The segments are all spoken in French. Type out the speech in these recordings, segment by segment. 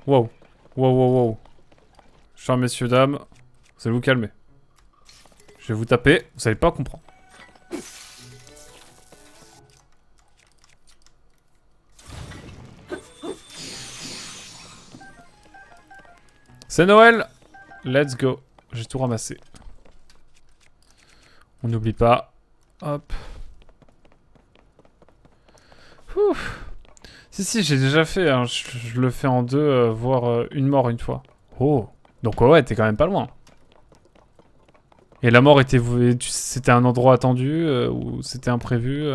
Wow. Wow, wow, wow. Chers messieurs, dames, vous allez vous calmer. Je vais vous taper, vous allez pas comprendre. C'est Noël! Let's go. J'ai tout ramassé. On n'oublie pas. Hop. Ouf. Si, j'ai déjà fait. Hein. Je le fais en deux, voire une mort une fois. Oh. Donc ouais, t'es quand même pas loin. Et la mort était... C'était un endroit attendu ou c'était imprévu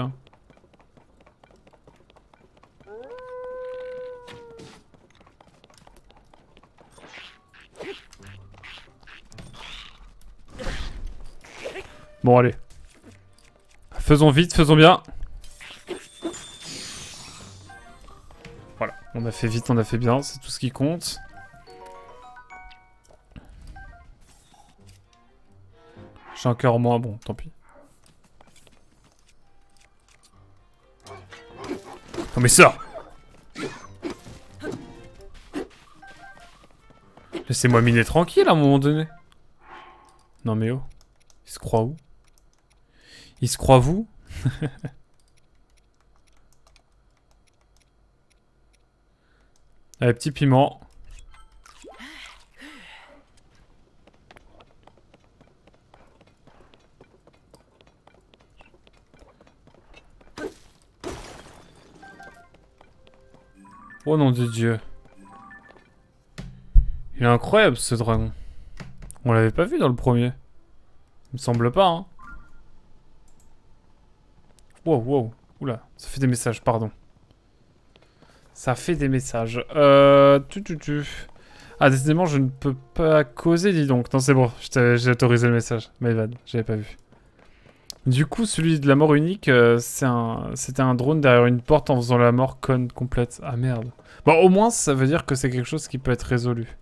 Bon, allez. Faisons vite, faisons bien. Voilà, on a fait vite, on a fait bien, c'est tout ce qui compte. J'ai un cœur en moins, bon, tant pis. Non mais ça! Laissez-moi miner tranquille à un moment donné. Non mais oh. Il se croit où? Il se croit vous? Allez, petit piment. Oh nom de Dieu. Il est incroyable ce dragon. On l'avait pas vu dans le premier. Il me semble pas, hein. Wow, wow. Oula, ça fait des messages, pardon. Ça fait des messages. Ah, décidément, je ne peux pas causer, dis donc. Non, c'est bon, j'ai autorisé le message. My bad, j'avais pas vu. Du coup, celui de la mort unique, c'était un drone derrière une porte en faisant la mort conne complète. Ah merde. Bon, au moins, ça veut dire que c'est quelque chose qui peut être résolu.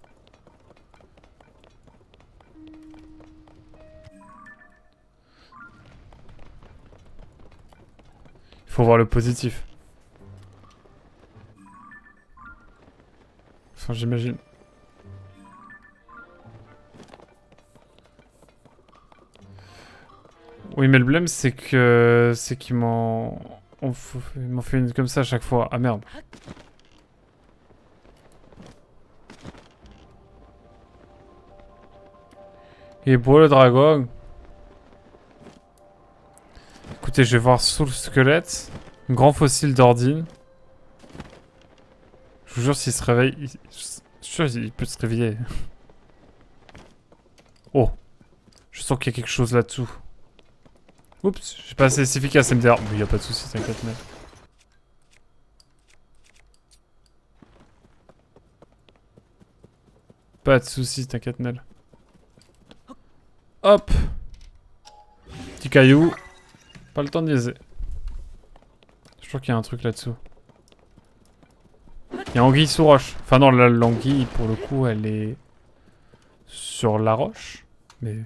Il faut voir le positif. Enfin, j'imagine. Oui, mais le problème, c'est que... C'est qu'ils m'en... Ils m'en fait une comme ça à chaque fois. Ah merde. Et beau le dragon. Écoutez, je vais voir sous le squelette. Un grand fossile d'Ordine. Je vous jure, s'il se réveille... Je suis sûr qu'il peut se réveiller. Oh. Je sens qu'il y a quelque chose là-dessous. Oups, j'ai pas assez efficace MDR. Mais y a pas de soucis, t'inquiète, mec. Pas de soucis, t'inquiète, Nel. Hop. Petit caillou. Pas le temps de niaiser. Je crois qu'il y a un truc là-dessous. Il y a anguille sous roche. Enfin non, l'anguille, pour le coup, elle est... sur la roche. Mais...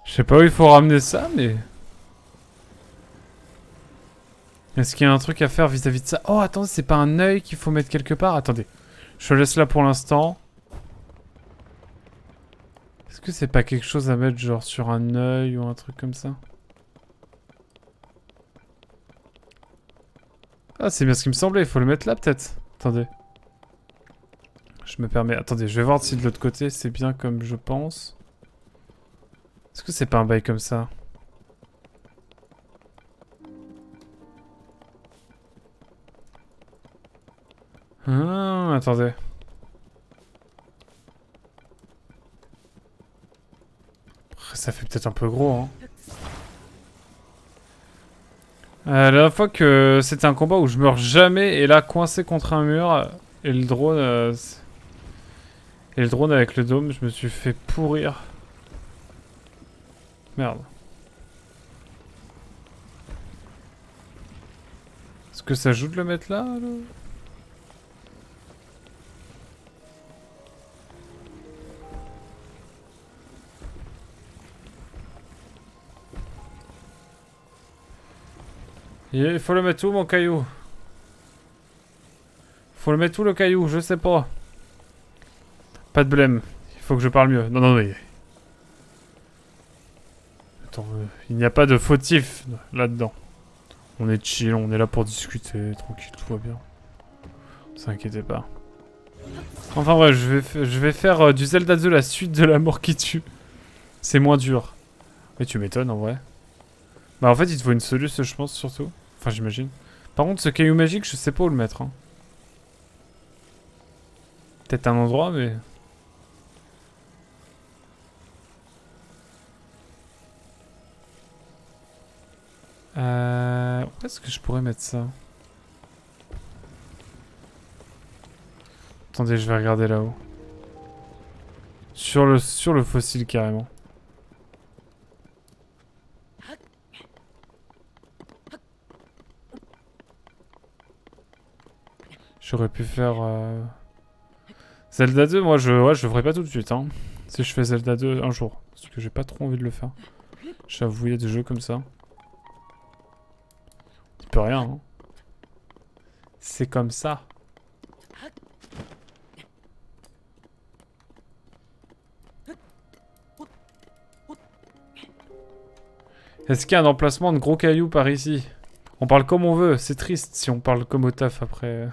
Je sais pas où il faut ramener ça, mais... Est-ce qu'il y a un truc à faire vis-à-vis de ça? Oh, attendez, c'est pas un œil qu'il faut mettre quelque part? Attendez. Je laisse là pour l'instant. Est-ce que c'est pas quelque chose à mettre genre sur un œil ou un truc comme ça? Ah, c'est bien ce qui me semblait, il faut le mettre là peut-être. Attendez. Je me permets... Attendez, je vais voir si de l'autre côté c'est bien comme je pense. Est-ce que c'est pas un bail comme ça? Ah, attendez. Ça fait peut-être un peu gros, hein. La dernière fois que c'était un combat où je meurs jamais, et là, coincé contre un mur, et le drone... et le drone avec le dôme, je me suis fait pourrir. Merde. Est-ce que ça joue de le mettre là, Il faut le mettre où, mon caillou? Faut le mettre où, le caillou? Je sais pas. Pas de blême. Il faut que je parle mieux. Non, non, mais... Attends, il n'y a pas de fautif là-dedans. On est chill, on est là pour discuter, tranquille, tout va bien. Ne vous inquiétez pas. Enfin ouais, je vais faire du Zelda 2 la suite de la mort qui tue. C'est moins dur. Mais tu m'étonnes en vrai. Bah en fait il te faut une solution je pense surtout. Enfin j'imagine. Par contre ce caillou magique je sais pas où le mettre. Hein. Peut-être un endroit mais... Où est-ce que je pourrais mettre ça? Attendez je vais regarder là-haut. Sur le fossile carrément. J'aurais pu faire... Zelda 2, moi je le ferai pas tout de suite. Hein. Si je fais Zelda 2 un jour. Parce que j'ai pas trop envie de le faire. J'avoue, il y a des jeux comme ça. Il peut rien. Hein. C'est comme ça. Est-ce qu'il y a un emplacement de gros cailloux par ici? On parle comme on veut. C'est triste si on parle comme au taf après.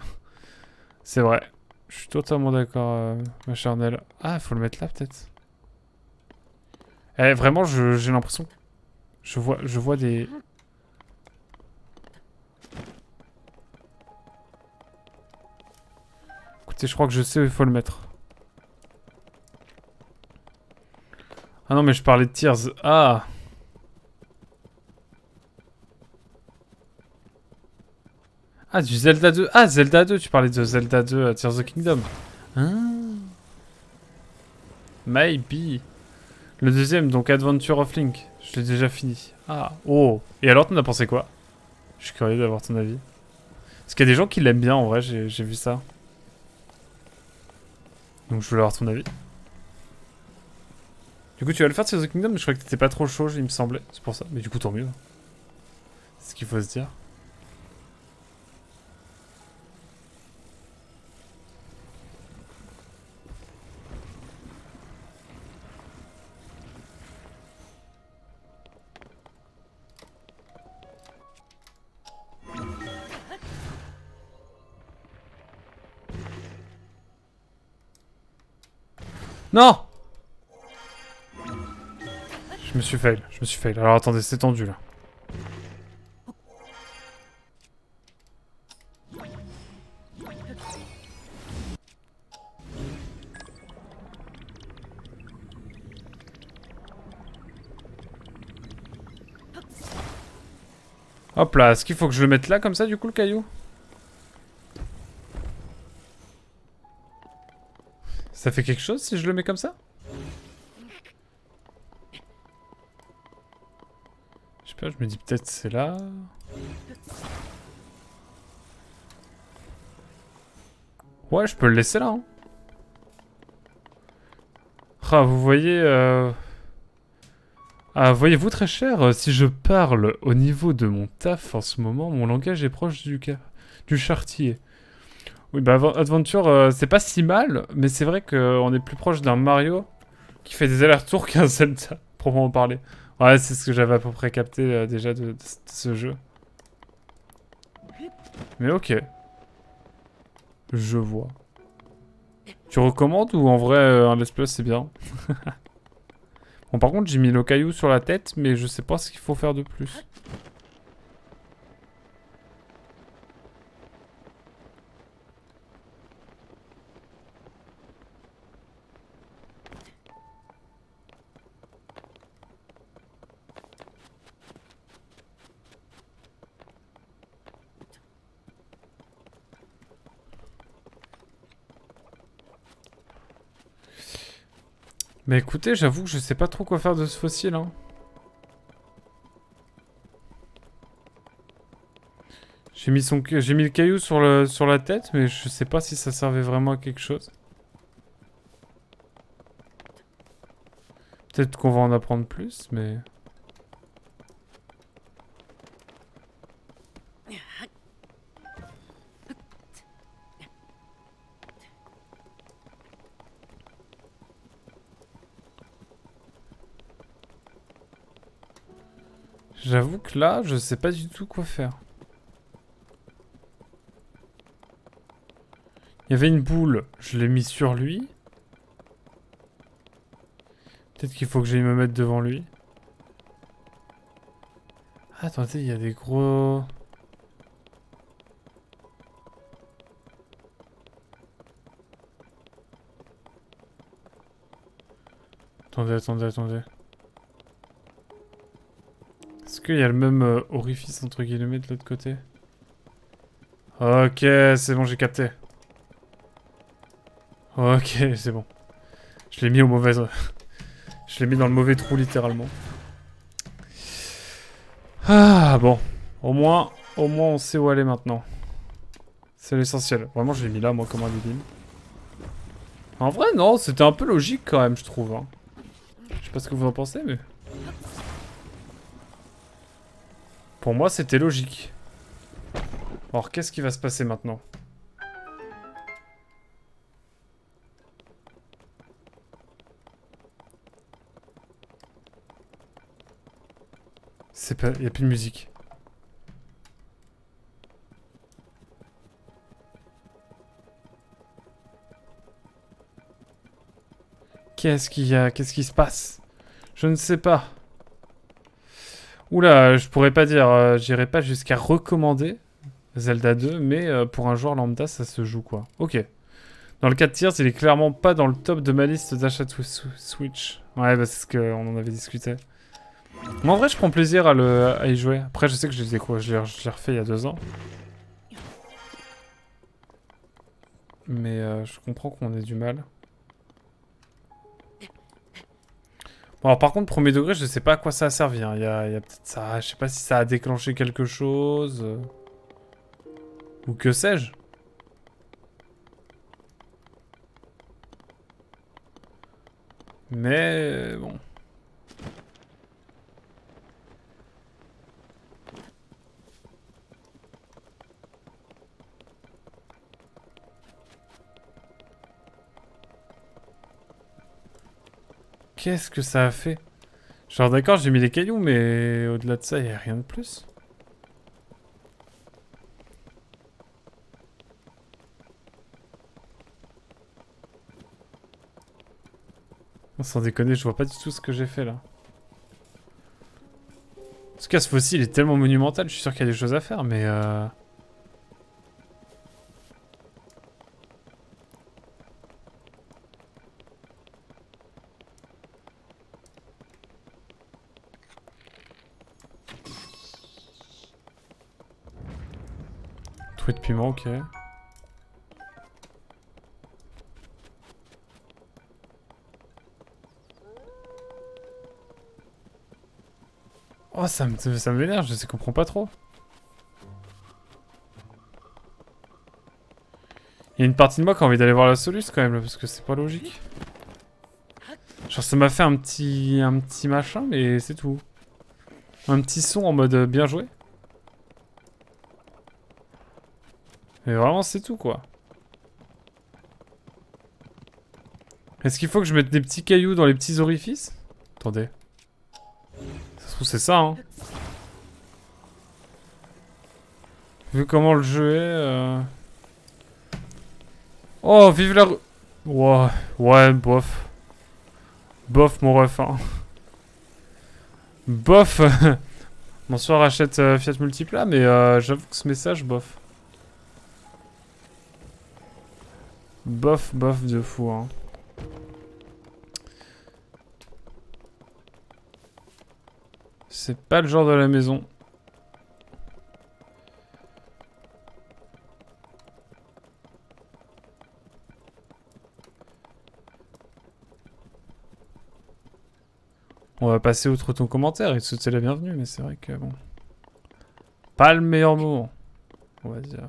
C'est vrai. Je suis totalement d'accord, ma charnelle. Ah, faut le mettre là peut-être. Eh, vraiment, j'ai l'impression. Je vois des... Écoutez, je crois que je sais où il faut le mettre. Ah non, mais je parlais de Tears. Ah! Ah, du Zelda 2. Ah, Zelda 2. Tu parlais de Zelda 2 Tears of the Kingdom. Ah. Maybe. Le deuxième, donc Adventure of Link. Je l'ai déjà fini. Ah. Oh. Et alors, t'en as pensé quoi? Je suis curieux d'avoir ton avis. Parce qu'il y a des gens qui l'aiment bien, en vrai. J'ai vu ça. Donc je voulais avoir ton avis. Du coup, tu vas le faire Tears of the Kingdom, mais je croyais que t'étais pas trop chaud, il me semblait. C'est pour ça. Mais du coup, tant mieux. C'est ce qu'il faut se dire. Non! Je me suis fail, je me suis fail. Alors attendez, c'est tendu là. Hop là, est-ce qu'il faut que je le mette là comme ça du coup le caillou? Ça fait quelque chose si je le mets comme ça? Je sais pas, je me dis peut-être c'est là. Ouais, je peux le laisser là. Hein. Ah, vous voyez... Ah, voyez-vous très cher, si je parle au niveau de mon taf en ce moment, mon langage est proche du chartier. Oui, bah Adventure, c'est pas si mal, mais c'est vrai qu'on est plus proche d'un Mario qui fait des allers-retours qu'un Zelda, proprement parler. Ouais, c'est ce que j'avais à peu près capté déjà de ce jeu. Mais ok. Je vois. Tu recommandes ou en vrai un let's play c'est bien? Bon par contre j'ai mis le caillou sur la tête mais je sais pas ce qu'il faut faire de plus. Mais écoutez, j'avoue que je sais pas trop quoi faire de ce fossile, hein. J'ai mis le caillou sur la tête, mais je sais pas si ça servait vraiment à quelque chose. Peut-être qu'on va en apprendre plus, mais... J'avoue que là, je sais pas du tout quoi faire. Il y avait une boule, je l'ai mis sur lui. Peut-être qu'il faut que j'aille me mettre devant lui. Ah, attendez, il y a des gros... Attendez. Est-ce qu'il y a le même orifice entre guillemets de l'autre côté? Ok, c'est bon, j'ai capté. Ok, c'est bon. Je l'ai mis au mauvais... Je l'ai mis dans le mauvais trou, littéralement. Ah, bon. Au moins on sait où aller maintenant. C'est l'essentiel. Vraiment, je l'ai mis là, moi, comme un débile. En vrai, non, c'était un peu logique, quand même, je trouve. Hein. Je sais pas ce que vous en pensez, mais... Pour moi, c'était logique. Alors, qu'est-ce qui va se passer maintenant? C'est pas... Y a plus de musique. Qu'est-ce qu'il y a? Qu'est-ce qui se passe? Je ne sais pas. Oula, je pourrais pas dire, j'irai pas jusqu'à recommander Zelda 2, mais pour un joueur lambda, ça se joue quoi. Ok. Dans le cas de Tears, il est clairement pas dans le top de ma liste d'achat de Switch. Ouais, bah c'est ce qu'on en avait discuté. Mais en vrai, je prends plaisir à y jouer. Après, je sais que je l'ai quoi, je l'ai refait il y a 2 ans. Mais je comprends qu'on ait du mal. Bon, alors par contre, premier degré, je sais pas à quoi ça a servi. Hein. Il y a peut-être ça... Je sais pas si ça a déclenché quelque chose. Ou que sais-je. Mais bon. Qu'est-ce que ça a fait? Genre d'accord, j'ai mis les cailloux, mais au-delà de ça, il y a rien de plus. Sans déconner, je vois pas du tout ce que j'ai fait là. En tout cas, ce fossile est tellement monumental, je suis sûr qu'il y a des choses à faire, mais Trouée de piment, ok. Oh, ça me vénère, je comprends pas trop. Il y a une partie de moi qui a envie d'aller voir la soluce quand même, là, parce que c'est pas logique. Genre, ça m'a fait un petit machin, mais c'est tout. Un petit son en mode bien joué. Mais vraiment, c'est tout, quoi. Est-ce qu'il faut que je mette des petits cailloux dans les petits orifices? Attendez. Ça se trouve, c'est ça, hein. Vu comment le jeu est... Oh, vive la... Ouais, ouais, bof. Bof, mon ref, hein. Bof. Bonsoir, achète Fiat Multipla, mais j'avoue que ce message, bof. Bof de fou, hein. C'est pas le genre de la maison. va passer outre ton commentaire et te souhaiter la bienvenue, mais c'est vrai que bon... Pas le meilleur moment, on va dire.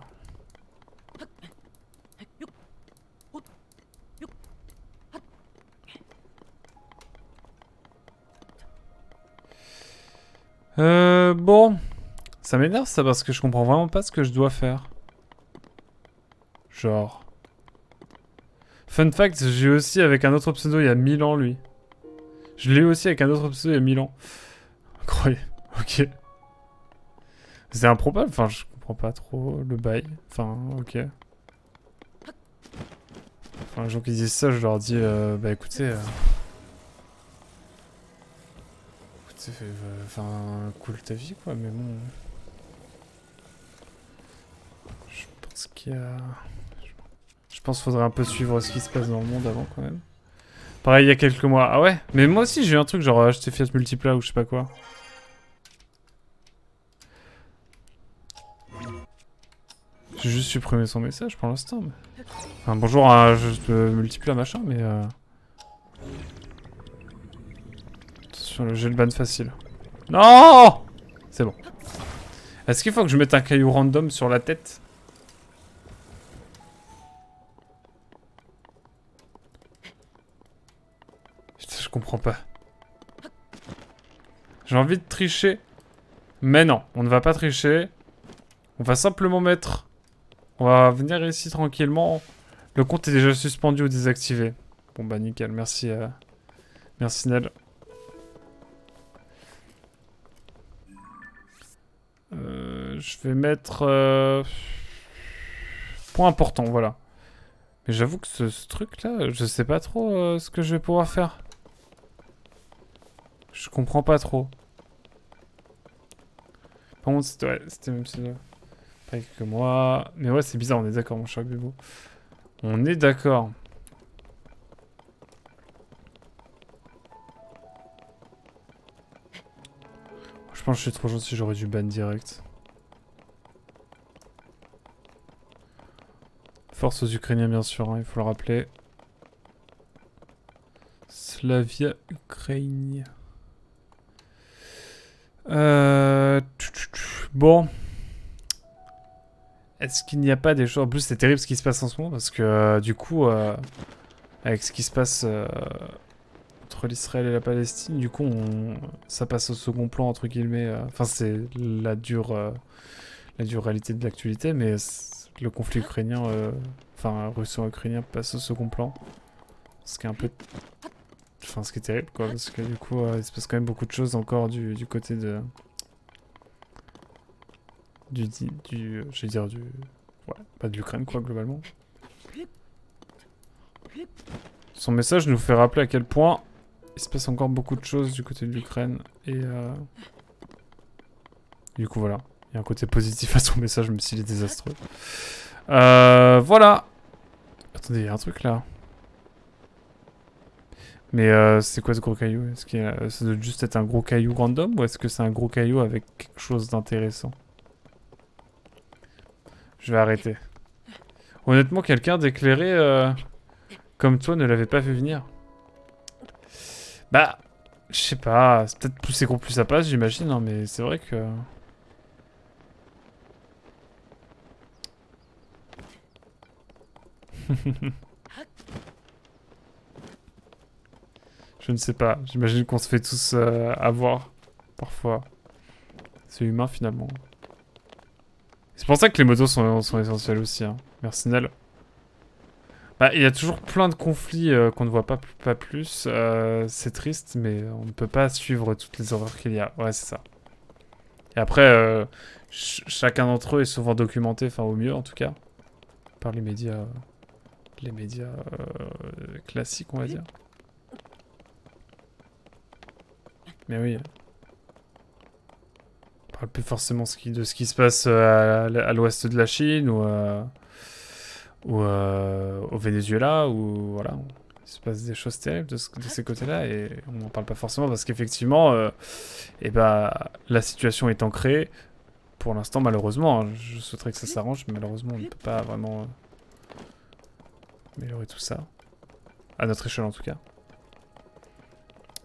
Bon... Ça m'énerve ça parce que je comprends vraiment pas ce que je dois faire. Genre... Fun fact, j'ai aussi avec un autre pseudo il y a 1000 ans lui. Je l'ai aussi avec un autre pseudo il y a 1000 ans. Incroyable. Ok. C'est improbable, enfin je comprends pas trop le bail. Enfin, ok. Enfin, les gens qui disent ça, je leur dis, bah écoutez... écoutez, enfin, cool ta vie quoi, mais bon... Je pense qu'il y a... Je pense qu'il faudrait un peu suivre ce qui se passe dans le monde avant quand même. Pareil il y a quelques mois. Ah ouais? Mais moi aussi j'ai eu un truc genre acheter Fiat Multipla ou je sais pas quoi. J'ai juste supprimé son message pour l'instant. Mais... Enfin bonjour à juste Multipla machin mais attention j'ai le ban facile. Non! C'est bon. Est-ce qu'il faut que je mette un caillou random sur la tête? Putain, je comprends pas. J'ai envie de tricher. Mais non, on ne va pas tricher. On va simplement mettre... On va venir ici tranquillement. Le compte est déjà suspendu ou désactivé. Bon bah nickel, merci merci Nel. Je vais mettre... Point important, voilà. Mais j'avoue que ce truc là, je sais pas trop ce que je vais pouvoir faire. Je comprends pas trop. Par contre, c'était même si... Pas que moi... Mais ouais, c'est bizarre, on est d'accord, mon cher Bebo. On est d'accord. Je pense que je suis trop gentil, j'aurais dû ban direct. Force aux Ukrainiens, bien sûr, hein, il faut le rappeler. Slavia, Ukraine. Bon. Est-ce qu'il n'y a pas des choses... En plus, c'est terrible ce qui se passe en ce moment, parce que du coup, avec ce qui se passe entre l'Israël et la Palestine, du coup, ça passe au second plan, entre guillemets. Enfin, c'est la dure réalité de l'actualité, mais le conflit ukrainien, enfin, russo-ukrainien passe au second plan. Ce qui est un peu... Enfin, ce qui est terrible, quoi, parce que du coup, il se passe quand même beaucoup de choses encore du côté de... je vais dire du... Ouais, pas de l'Ukraine, quoi, globalement. Son message nous fait rappeler à quel point il se passe encore beaucoup de choses du côté de l'Ukraine. Et du coup, voilà. Il y a un côté positif à son message, même s'il est désastreux. Voilà. Attendez, il y a un truc là. Mais c'est quoi ce gros caillou? Est-ce que ça doit juste être un gros caillou random ou est-ce que c'est un gros caillou avec quelque chose d'intéressant? Je vais arrêter. Honnêtement, quelqu'un d'éclairé comme toi ne l'avait pas vu venir. Bah, je sais pas. C'est peut-être plus c'est gros plus ça passe, j'imagine. Hein, mais c'est vrai que... Je ne sais pas. J'imagine qu'on se fait tous avoir. Parfois. C'est humain finalement. C'est pour ça que les motos sont essentielles aussi. Hein. Merci Nel. Bah, il y a toujours plein de conflits qu'on ne voit pas plus. C'est triste, mais on ne peut pas suivre toutes les horreurs qu'il y a. Ouais, c'est ça. Et après, chacun d'entre eux est souvent documenté, enfin au mieux en tout cas, par les médias classiques, on va dire. Mais oui. On parle plus forcément de ce qui se passe à l'ouest de la Chine ou au Venezuela, ou voilà, il se passe des choses terribles de ces côtés-là et on n'en parle pas forcément parce qu'effectivement, la situation étant créée, pour l'instant malheureusement, hein, je souhaiterais que ça s'arrange, mais malheureusement on ne peut pas vraiment améliorer tout ça, à notre échelle en tout cas.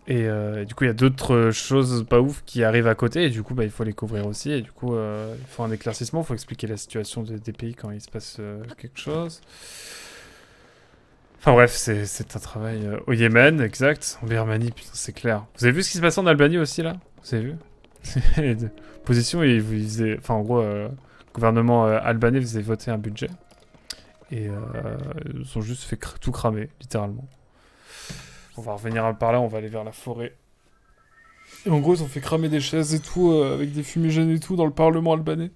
Et du coup, il y a d'autres choses pas ouf qui arrivent à côté, et du coup, bah, il faut les couvrir aussi, et du coup, il faut un éclaircissement, il faut expliquer la situation des pays quand il se passe quelque chose. Enfin bref, c'est un travail au Yémen, exact. En Birmanie, putain, c'est clair. Vous avez vu ce qui se passait en Albanie aussi, là? Vous avez vu? Position, ils faisaient... Enfin, en gros, le gouvernement albanais faisait voter un budget. Et ils ont juste fait tout cramer, littéralement. On va revenir par là, on va aller vers la forêt. Et en gros, ils ont fait cramer des chaises et tout, avec des fumigènes et tout, dans le parlement albanais.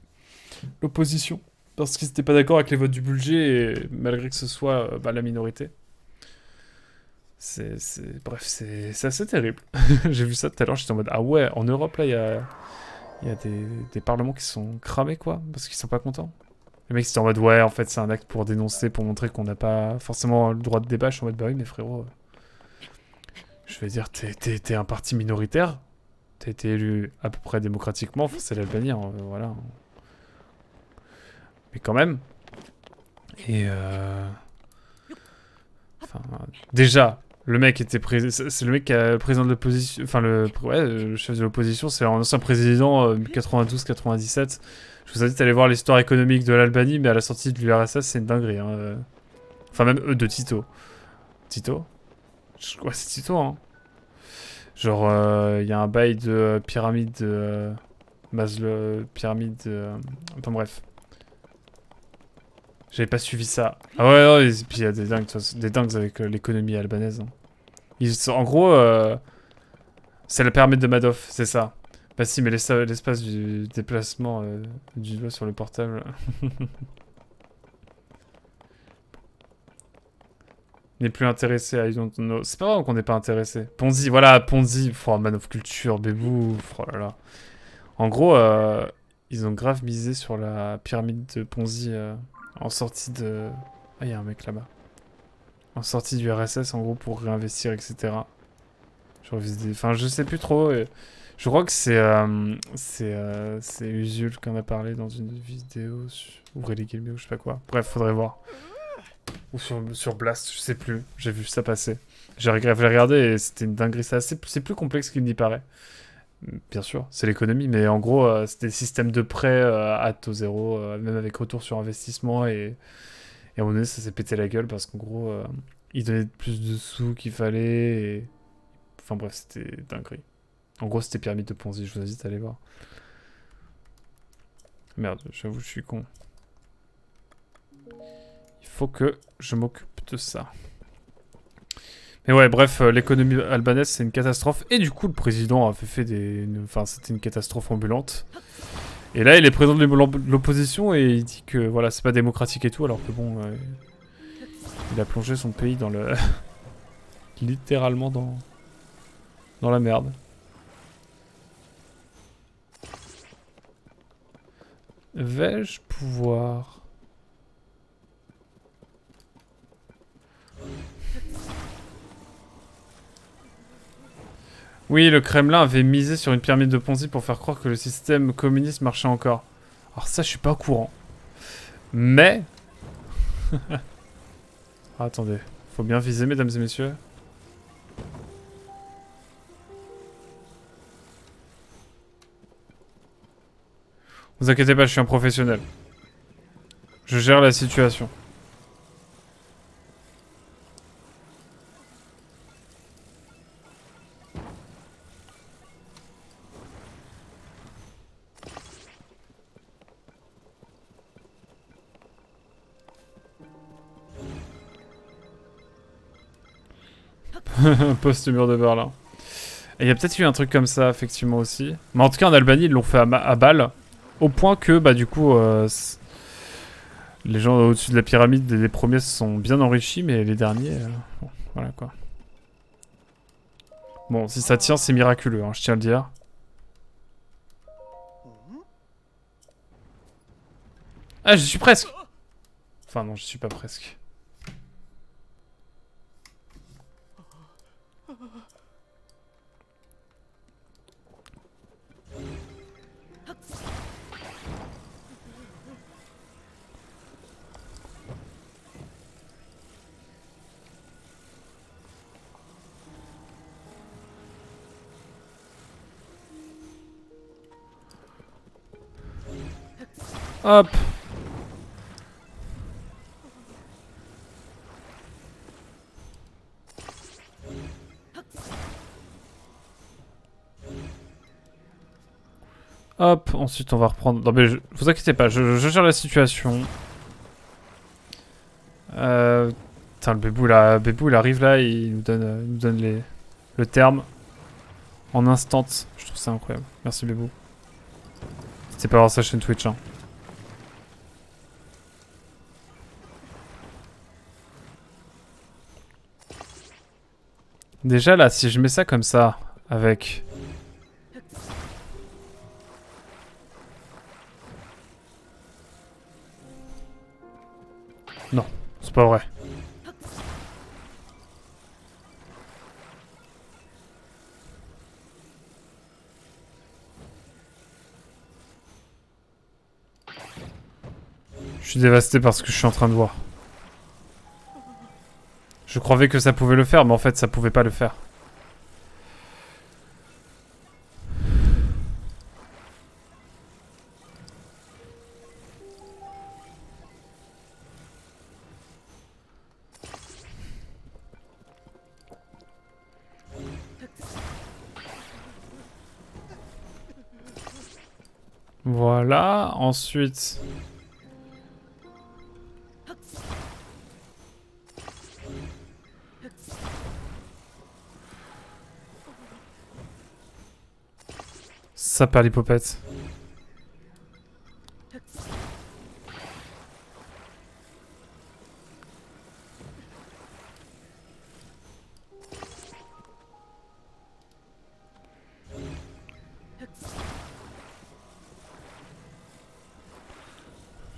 L'opposition. Parce qu'ils n'étaient pas d'accord avec les votes du budget, et malgré que ce soit bah, la minorité. Bref, c'est assez terrible. J'ai vu ça tout à l'heure, j'étais en mode, ah ouais, en Europe, là, il y a des parlements qui sont cramés, quoi, parce qu'ils sont pas contents. Les mecs, c'était en mode, ouais, en fait, c'est un acte pour dénoncer, pour montrer qu'on n'a pas forcément le droit de débat. Je suis en mode, bah oui, mais frérot, je vais dire, t'es un parti minoritaire, t'as été élu à peu près démocratiquement, enfin, c'est l'Albanie, hein, voilà. Mais quand même. Et enfin, déjà, le mec était c'est le mec qui a président de l'opposition, enfin le chef de l'opposition, c'est un ancien président 92-97. Je vous invite à aller voir l'histoire économique de l'Albanie, mais à la sortie de l'URSS, c'est une dinguerie. Hein. Enfin même eux de Tito. Tito? Ouais, c'est Tito, hein. Genre, il y a un bail de pyramide, Maslow, pyramide, enfin bref. J'avais pas suivi ça. Ah ouais, non, et puis il y a des dingues avec l'économie albanaise. Hein. En gros, c'est la pyramide de Madoff, c'est ça. Bah si, mais l'espace du déplacement du doigt sur le portable. N'est plus intéressé à I don't know. C'est pas vrai qu'on n'est pas intéressé. Ponzi, voilà, Ponzi. Oh, Man of Culture, Bébou. Oh là là. En gros, ils ont grave misé sur la pyramide de Ponzi en sortie de... Ah, il y a un mec là-bas. En sortie du RSS, en gros, pour réinvestir, etc. Enfin, je sais plus trop. Je crois que c'est Usul qui en a parlé dans une vidéo. Ouvrez les guillemets ou je sais pas quoi. Bref, faudrait voir. Ou sur Blast, je sais plus. J'ai vu ça passer. J'ai regardé et c'était une dinguerie. C'est plus complexe qu'il n'y paraît. Bien sûr, c'est l'économie, mais en gros, c'était des systèmes de prêts à taux zéro, même avec retour sur investissement. Et à un moment donné, ça s'est pété la gueule parce qu'en gros, ils donnaient plus de sous qu'il fallait. Enfin bref, c'était dinguerie. En gros, c'était pyramide de Ponzi, je vous invite à aller voir. Merde, j'avoue, je suis con. Il faut que je m'occupe de ça. Mais ouais, bref, l'économie albanaise, c'est une catastrophe. Et du coup, le président a fait Enfin, c'était une catastrophe ambulante. Et là, il est président de l'opposition et il dit que, voilà, c'est pas démocratique et tout, alors que bon... il a plongé son pays dans le... littéralement dans la merde. Vais-je pouvoir... Oui, le Kremlin avait misé sur une pyramide de Ponzi pour faire croire que le système communiste marchait encore. Alors ça, je suis pas au courant. Mais... Ah, attendez, faut bien viser, mesdames et messieurs. Vous inquiétez pas, je suis un professionnel. Je gère la situation. Post-mur de Berlin. Et il y a peut-être eu un truc comme ça, effectivement, aussi. Mais en tout cas, en Albanie, ils l'ont fait à Bâle. Au point que, bah, du coup, les gens au-dessus de la pyramide, les premiers se sont bien enrichis, mais les derniers... bon, voilà, quoi. Bon, si ça tient, c'est miraculeux, hein, je tiens à le dire. Ah, j'y suis presque. Enfin, non, je suis pas presque. Hop. Hop, ensuite on va reprendre... Non mais vous inquiétez pas, je gère la situation. Putain, le Bébou il arrive là et il nous donne le terme en instant. Je trouve ça incroyable. Merci Bébou. C'était pas voir sa chaîne Twitch, hein. Déjà là, si je mets ça comme ça, avec... Non, c'est pas vrai. Je suis dévasté par ce que je suis en train de voir. Je croyais que ça pouvait le faire, mais en fait ça pouvait pas le faire. Voilà, ensuite... Ça perd l'hypopète.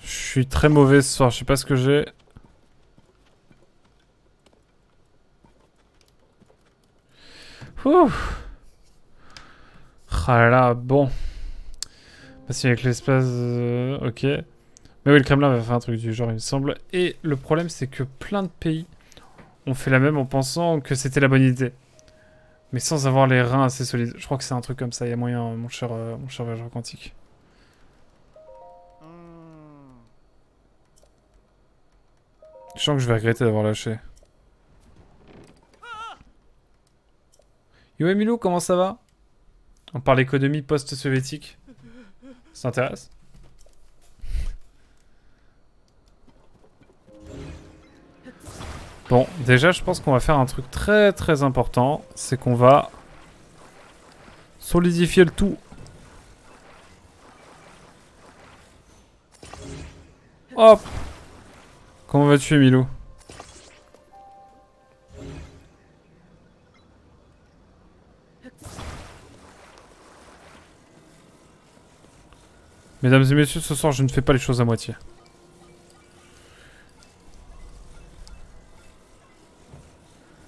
Je suis très mauvais ce soir, je sais pas ce que j'ai. Ouh. Ah là là, bon. Passer avec l'espace, ok. Mais oui, le Kremlin va faire un truc du genre, il me semble. Et le problème, c'est que plein de pays ont fait la même en pensant que c'était la bonne idée. Mais sans avoir les reins assez solides. Je crois que c'est un truc comme ça, il y a moyen, mon cher voyageur quantique. Je sens que je vais regretter d'avoir lâché. Yo Emilou, comment ça va? On parle économie post-soviétique. Ça t'intéresse? Bon, déjà, je pense qu'on va faire un truc très très important. C'est qu'on va solidifier le tout. Hop! Comment vas-tu, Emilou? Mesdames et messieurs, ce soir, je ne fais pas les choses à moitié.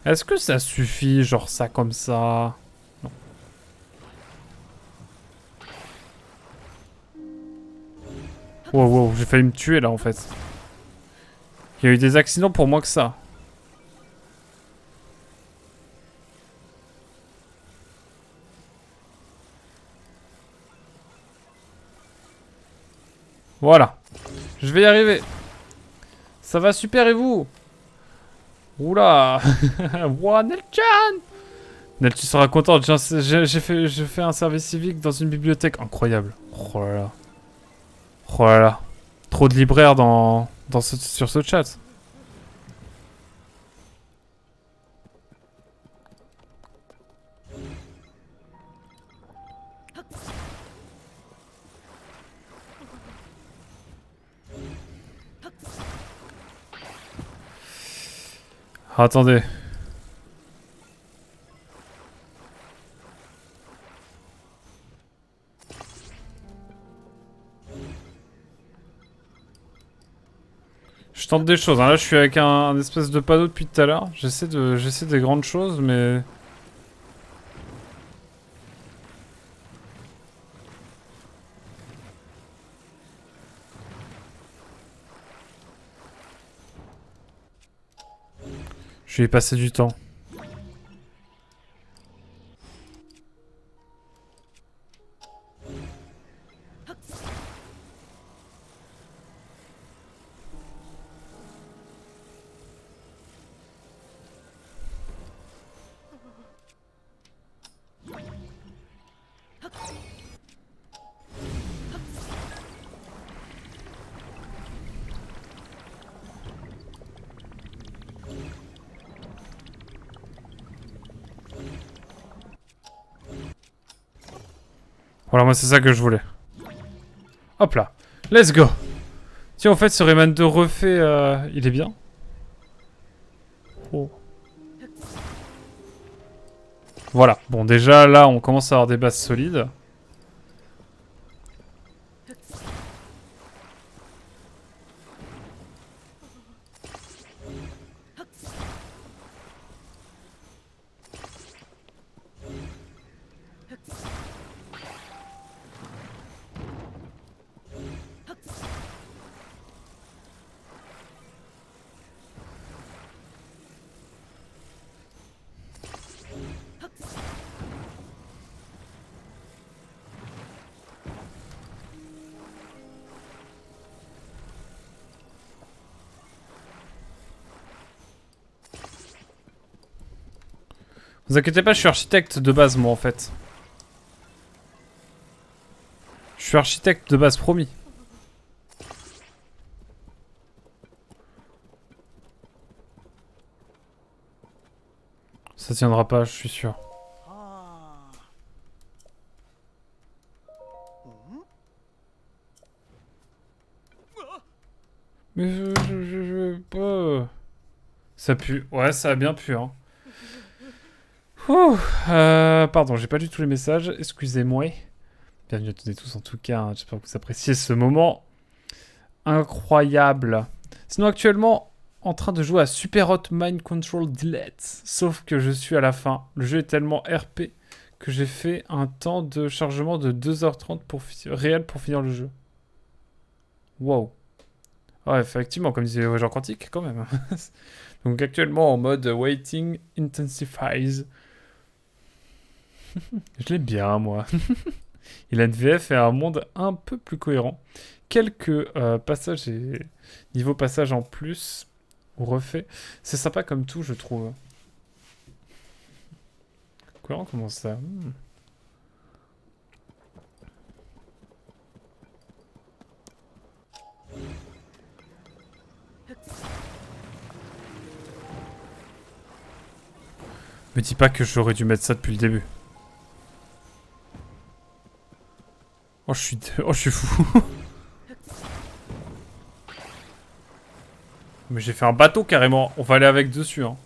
Est-ce que ça suffit, genre ça comme ça? Non. Wow, wow, j'ai failli me tuer là en fait. Il y a eu des accidents pour moi que ça. Voilà. Je vais y arriver. Ça va super et vous? Oula. Ouah, Nelchan. Nel, tu seras contente. J'ai fait un service civique dans une bibliothèque. Incroyable. Oh là là. Oh là là. Trop de libraires sur ce chat. Ah, attendez. Je tente des choses, hein. Là je suis avec un espèce de panneau depuis tout à l'heure. J'essaie des grandes choses, mais... Je vais y passer du temps. Voilà, moi c'est ça que je voulais. Hop là. Let's go. Tiens, en fait, ce Rayman 2 refait, il est bien. Oh. Voilà. Bon, déjà, là, on commence à avoir des bases solides. Vous inquiétez pas, je suis architecte de base, moi, en fait. Je suis architecte de base, promis. Ça tiendra pas, je suis sûr. Mais je veux pas... Ça pue. Ouais, ça a bien pu, hein. Ouh, pardon, j'ai pas lu tous les messages, excusez-moi. Bienvenue à toutes et tous en tout cas, hein. J'espère que vous appréciez ce moment incroyable. Sinon actuellement, en train de jouer à Super Hot Mind Control Delete. Sauf que je suis à la fin. Le jeu est tellement RP que j'ai fait un temps de chargement de 2h30 réel pour finir le jeu. Wow. Ouais, effectivement, comme disait Jean Quantique, quand même. Donc actuellement en mode Waiting Intensifies. Je l'aime bien, moi. Il a une VF et un monde un peu plus cohérent. Quelques passages et niveau passage en plus ou refait. C'est sympa comme tout, je trouve. Cohérent, comment ça Me dis pas que j'aurais dû mettre ça depuis le début. Oh, je suis fou. Mais j'ai fait un bateau carrément. On va aller avec dessus, hein.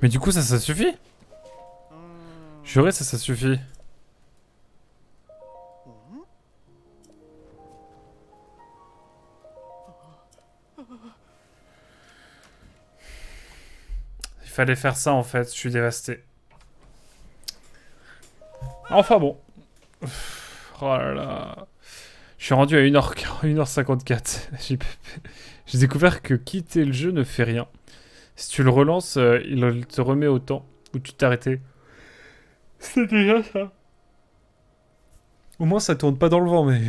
Mais du coup, ça suffit? Juré, ça suffit. Il fallait faire ça en fait, je suis dévasté. Enfin bon. Oh là là. Je suis rendu à 1h54. J'ai découvert que quitter le jeu ne fait rien. Si tu le relances, il te remet au temps où tu t'es arrêté. C'est déjà ça. Au moins ça tourne pas dans le vent, mais...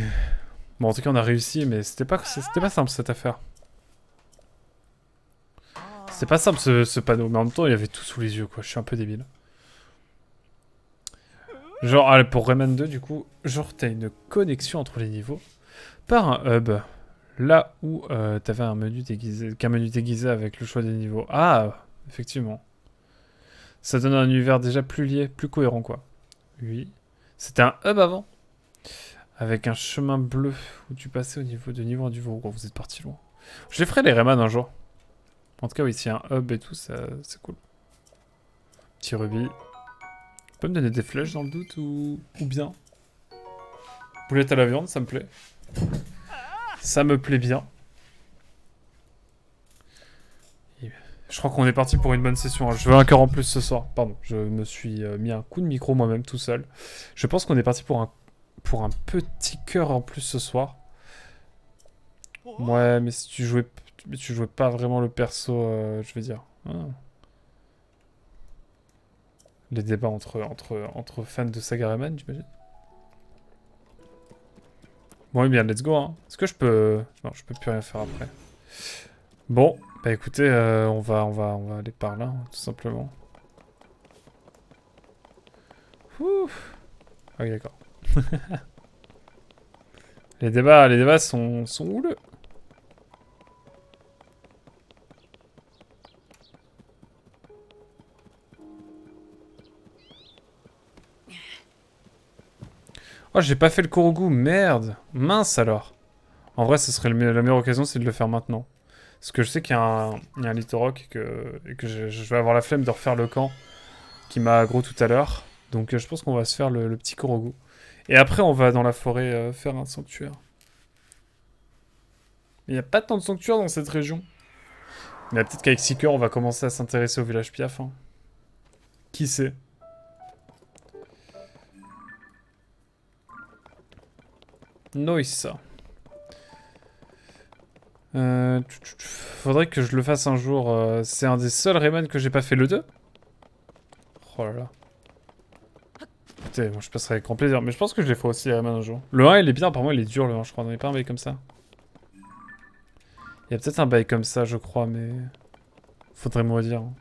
Bon, en tout cas, on a réussi, mais c'était pas simple cette affaire. C'était pas simple ce panneau, mais en même temps, il y avait tout sous les yeux, quoi. Je suis un peu débile. Genre, allez, pour Rayman 2, du coup, genre, t'as une connexion entre les niveaux par un hub. Là où t'avais un menu déguisé avec le choix des niveaux. Ah, effectivement. Ça donne un univers déjà plus lié, plus cohérent, quoi. Oui. C'était un hub avant. Avec un chemin bleu où tu passais au niveau de niveau en niveau. Oh, vous êtes parti loin. Je les ferai les Rayman un jour. En tout cas, oui, s'il y a un hub et tout, c'est cool. Petit rubis. Tu peux me donner des flèches dans le doute ou bien? Boulette à la viande, ça me plaît. Ça me plaît bien. Je crois qu'on est parti pour une bonne session. Je veux un cœur en plus ce soir. Pardon, je me suis mis un coup de micro moi-même tout seul. Je pense qu'on est parti pour un petit cœur en plus ce soir. Ouais, mais si tu jouais pas vraiment le perso, je veux dire. Ah. Les débats entre fans de Saga Rayman, j'imagine. Bon, eh bien, let's go, hein. Est-ce que je peux... Non, je peux plus rien faire après. Bon, bah écoutez, on va aller par là, hein, tout simplement. Ouf. Ah oui, d'accord. Les débats sont houleux. Oh, j'ai pas fait le Korogu, merde. Mince alors. En vrai, ce serait la meilleure occasion, c'est de le faire maintenant. Parce que je sais qu'il y a un Litorok et que je vais avoir la flemme de refaire le camp qui m'a aggro tout à l'heure. Donc je pense qu'on va se faire le petit Korogu. Et après, on va dans la forêt faire un sanctuaire. Il n'y a pas tant de sanctuaires dans cette région. Mais peut-être qu'avec Seeker, on va commencer à s'intéresser au village Piaf. Hein. Qui sait? Nice. Faudrait que je le fasse un jour. C'est un des seuls Rayman que j'ai pas fait, le 2. Oh là là. Écoutez, moi je passerai avec grand plaisir. Mais je pense que je les ferai aussi Rayman un jour. Le 1 il est bien, apparemment il est dur le 1 je crois. On n'avait pas un bail comme ça. Il y a peut-être un bail comme ça je crois mais... Faudrait me redire. Hein.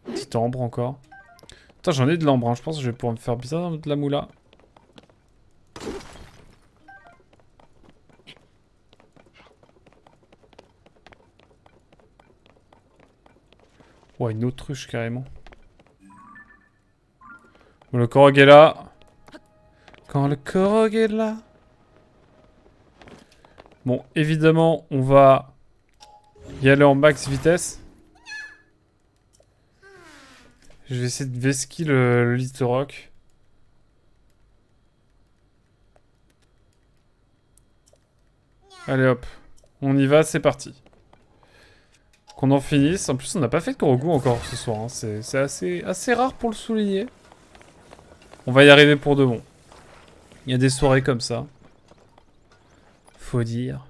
Petite ambre encore. Putain j'en ai de l'ambre hein. Je pense que je vais pouvoir me faire bien de la moula. Ouais une autruche carrément. Bon, le Korog est là. Quand le Korog est là. Bon, évidemment, on va y aller en max vitesse. Je vais essayer de vesquiller le Litorok. Allez hop, on y va, c'est parti. Qu'on en finisse. En plus, on n'a pas fait de Korogu encore ce soir. Hein. C'est assez rare pour le souligner. On va y arriver pour de bon. Il y a des soirées comme ça. Faut dire.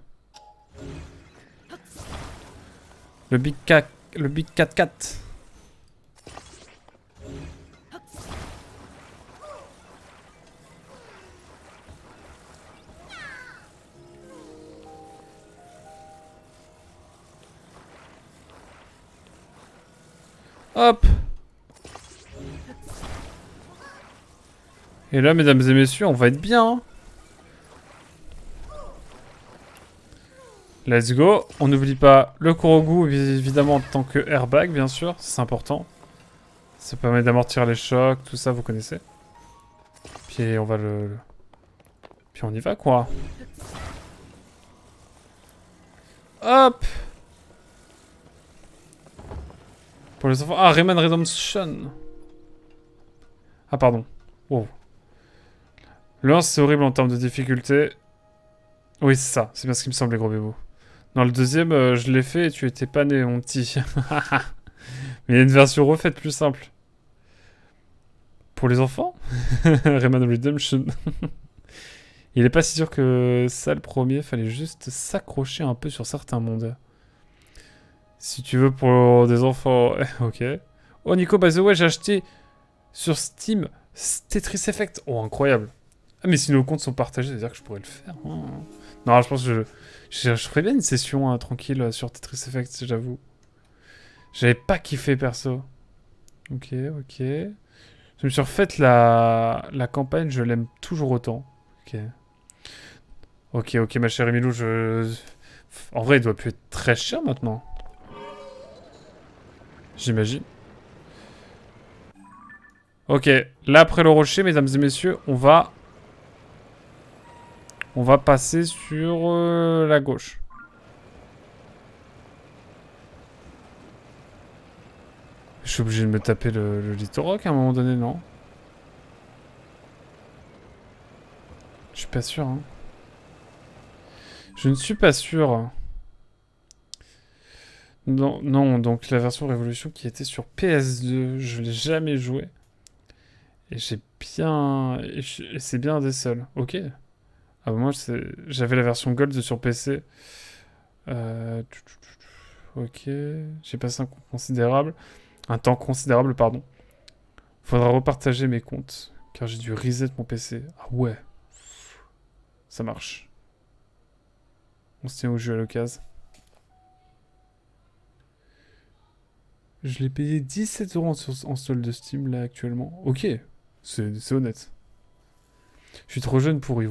Le Big 4-4. Hop. Et là, mesdames et messieurs, on va être bien. Hein. Let's go. On n'oublie pas le Korogu, évidemment, en tant que airbag, bien sûr. C'est important. Ça permet d'amortir les chocs, tout ça, vous connaissez. Puis on va Puis on y va, quoi. Hop. Pour les enfants... Ah, Rayman Redemption. Ah, pardon. Wow. Le 1, c'est horrible en termes de difficulté. Oui, c'est ça. C'est bien ce qui me semblait, gros bébou. Dans le deuxième, je l'ai fait et tu étais pas né, mon petit. Mais il y a une version refaite plus simple. Pour les enfants Rayman Redemption. Il est pas si sûr que ça, le premier. Fallait juste s'accrocher un peu sur certains mondes. Si tu veux pour des enfants... ok. Oh, Nico, by the way, j'ai acheté sur Steam Tetris Effect. Oh, incroyable. Ah, mais si nos comptes sont partagés, ça veut dire que je pourrais le faire. Oh. Non, je pense que je ferais bien une session tranquille sur Tetris Effect, j'avoue. J'avais pas kiffé, perso. Ok, ok. Je me suis refait la campagne, je l'aime toujours autant. Ok. Ok, ok, ma chère Emilou, En vrai, il doit plus être très cher maintenant. J'imagine. Ok, là, après le rocher, mesdames et messieurs, on va passer sur la gauche. Je suis obligé de me taper le Litorok à un moment donné, non? Je suis pas sûr, hein. Je ne suis pas sûr. Non, non, donc la version Révolution qui était sur PS2, je l'ai jamais joué. Et j'ai bien... Et c'est bien un des seuls. Ok. Ah bah moi, j'avais la version Gold sur PC. Euh... Ok. J'ai passé un temps considérable, pardon. Faudra repartager mes comptes. Car j'ai dû reset mon PC. Ah ouais. Ça marche. On se tient au jeu à l'occasion. Je l'ai payé 17 € en solde de Steam là actuellement. Ok, c'est honnête. Je suis trop jeune pour y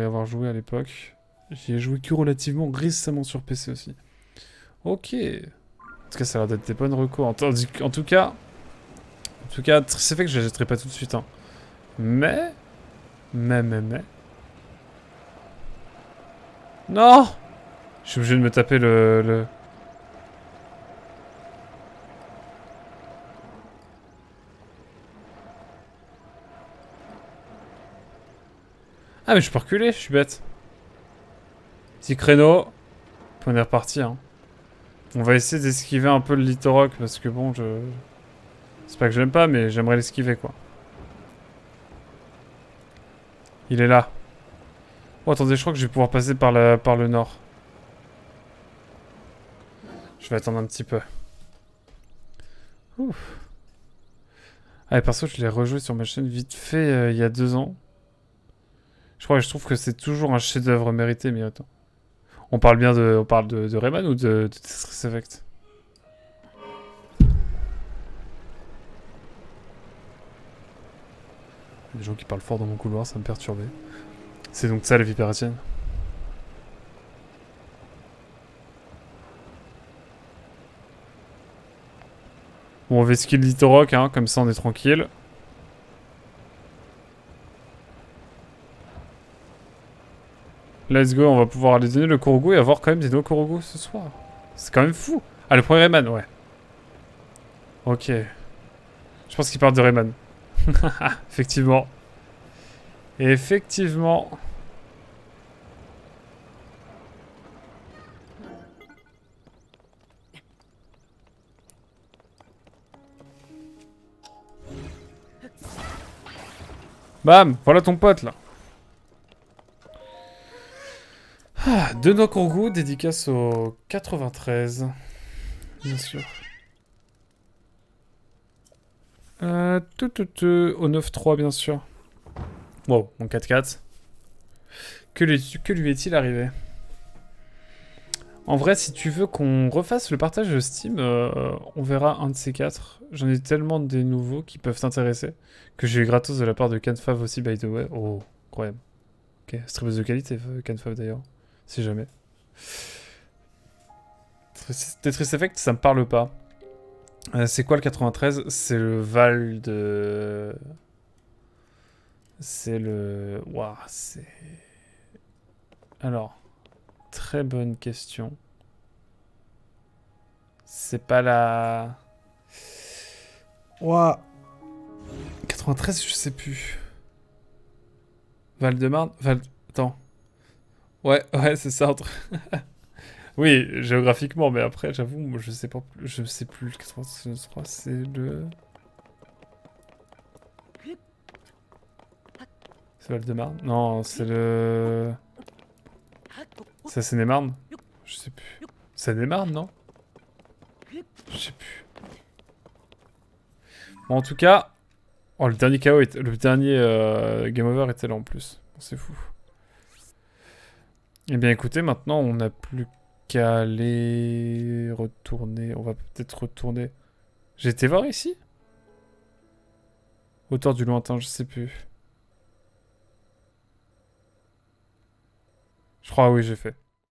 avoir joué à l'époque. J'y ai joué que relativement récemment sur PC aussi. Ok. En tout cas, ça a l'air d'être des bonnes recos. En tout cas, c'est fait que je la jetterai pas tout de suite. Hein. Mais... Non! Je suis obligé de me taper le... Ah mais je peux reculer, je suis bête. Petit créneau. On est reparti, hein. On va essayer d'esquiver un peu le Litorock parce que bon, c'est pas que j'aime pas, mais j'aimerais l'esquiver, quoi. Il est là. Oh, attendez, je crois que je vais pouvoir passer par le nord. Je vais attendre un petit peu. Ouf. Ah, et perso, je l'ai rejoué sur ma chaîne vite fait il y a 2 ans. Je trouve que c'est toujours un chef-d'œuvre mérité, mais attends. On parle de Rayman ou de Tetris Effect? Il y a des gens qui parlent fort dans mon couloir, ça me perturbait. C'est donc ça la vie parisienne. Bon, on va skill Litorock, hein, comme ça on est tranquille. Let's go, on va pouvoir aller donner le Korogu et avoir quand même des no Korogu ce soir. C'est quand même fou. Ah, le premier Rayman, ouais. Ok. Je pense qu'il parle de Rayman. Effectivement. Effectivement. Bam, voilà ton pote là. Ah, de no Korogu, dédicace au 93. Bien sûr. Au 9-3, bien sûr. Wow, mon 4-4. Que lui est-il arrivé? En vrai, si tu veux qu'on refasse le partage de Steam, on verra un de ces 4. J'en ai tellement des nouveaux qui peuvent t'intéresser. Que j'ai eu gratos de la part de Canfav aussi, by the way. Oh, incroyable. Ok, streameuse de qualité, Canfav d'ailleurs. Si jamais. Tetris Effect, ça me parle pas. C'est quoi le 93? C'est le Val de... C'est le... Waouh, c'est... Alors, très bonne question. C'est pas la... Waouh. 93, je sais plus. Val-de-Marne Attends. Ouais, c'est ça. Oui, géographiquement, mais après, j'avoue, moi, je sais pas plus. Je sais plus. Le 93, je crois, c'est le... C'est Val-de-Marne? Non, c'est le... C'est Seine-et-Marne? Je sais plus. Seine-et-Marne, non? Je sais plus. Bon, en tout cas... Oh, le dernier KO, le dernier Game Over était là en plus. C'est fou. Eh bien, écoutez, maintenant, on n'a plus qu'à aller retourner. On va peut-être retourner... J'ai été voir ici? Hauteur du lointain, je sais plus. Je crois, oui, j'ai fait.